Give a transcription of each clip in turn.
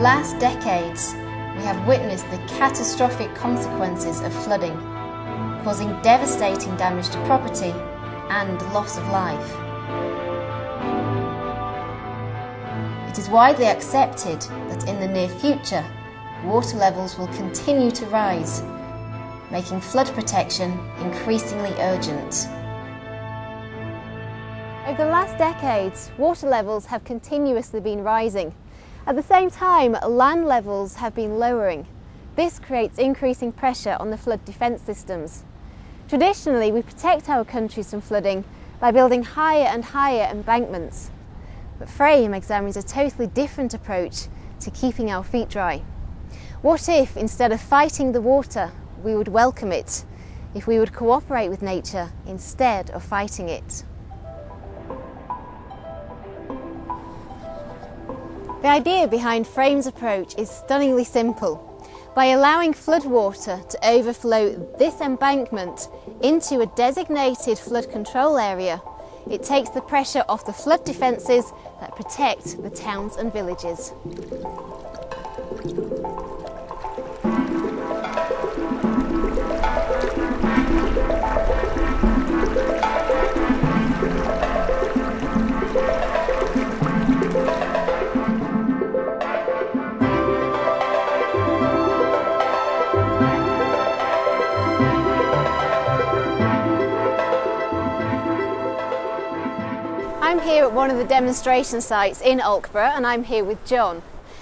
last decades, we have witnessed the catastrophic consequences of flooding, causing devastating damage to property and loss of life. It is widely accepted that in the near future, water levels will continue to rise, making flood protection increasingly urgent. Over the last decades, water levels have continuously been rising. At the same time, land levels have been lowering. This creates increasing pressure on the flood defence systems. Traditionally, we protect our countries from flooding by building higher and higher embankments. But FRaME examines a totally different approach to keeping our feet dry. What if, instead of fighting the water, we would welcome it? If we would cooperate with nature instead of fighting it? The idea behind FRaME's approach is stunningly simple. By allowing floodwater to overflow this embankment into a designated flood control area, it takes the pressure off the flood defences that protect the towns and villages. I'm here at one of the demonstration sites in Alkborough, and I'm here with John.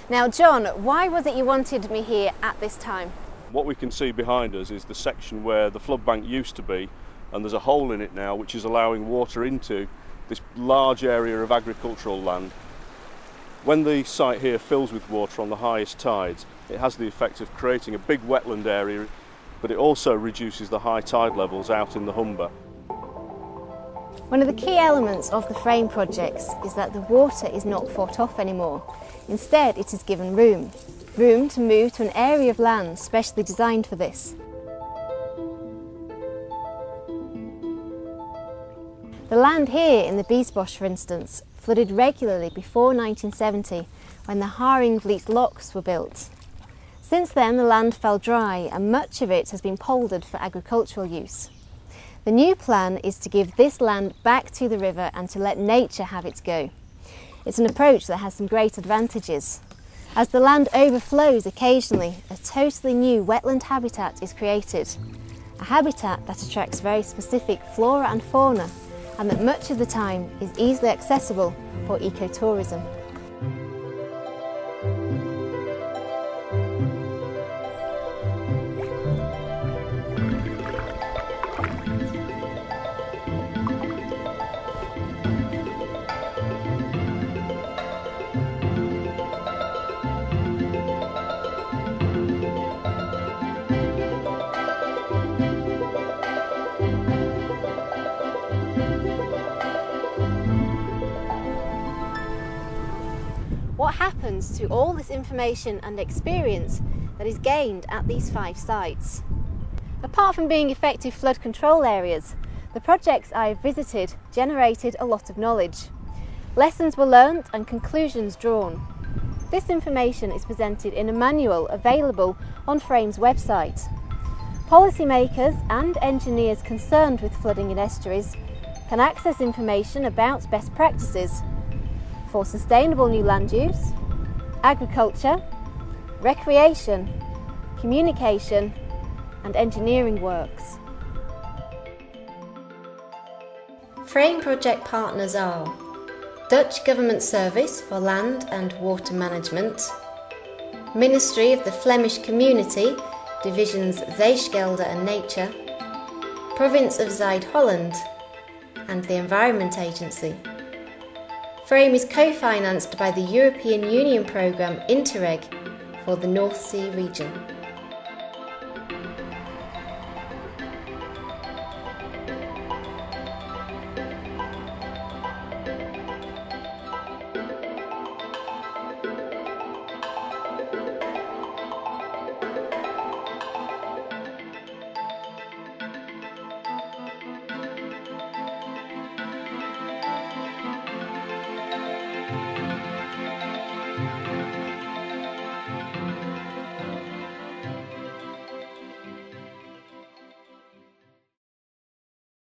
Now John, why was it you wanted me here at this time? What we can see behind us is the section where the flood bank used to be, and there's a hole in it now which is allowing water into this large area of agricultural land. When the site here fills with water on the highest tides, it has the effect of creating a big wetland area, but it also reduces the high tide levels out in the Humber. One of the key elements of the FRaME projects is that the water is not fought off anymore. Instead, it is given room to move to an area of land specially designed for this. The land here in the Biesbosch, for instance, flooded regularly before 1970 when the Haringvliet locks were built. Since then, the land fell dry and much of it has been poldered for agricultural use. The new plan is to give this land back to the river and to let nature have its go. It's an approach that has some great advantages. As the land overflows occasionally, a totally new wetland habitat is created. A habitat that attracts very specific flora and fauna, and that much of the time is easily accessible for ecotourism. What happens to all this information and experience that is gained at these 5 sites? Apart from being effective flood control areas, the projects I have visited generated a lot of knowledge. Lessons were learnt and conclusions drawn. This information is presented in a manual available on FRaME's website. Policymakers and engineers concerned with flooding in estuaries can access information about best practices for sustainable new land use, agriculture, recreation, communication and engineering works. FRaME project partners are Dutch Government Service for Land and Water Management, Ministry of the Flemish Community, Divisions Zeeschelde and Nature, Province of Zuid-Holland and the Environment Agency. FRaME is co-financed by the European Union programme Interreg for the North Sea region.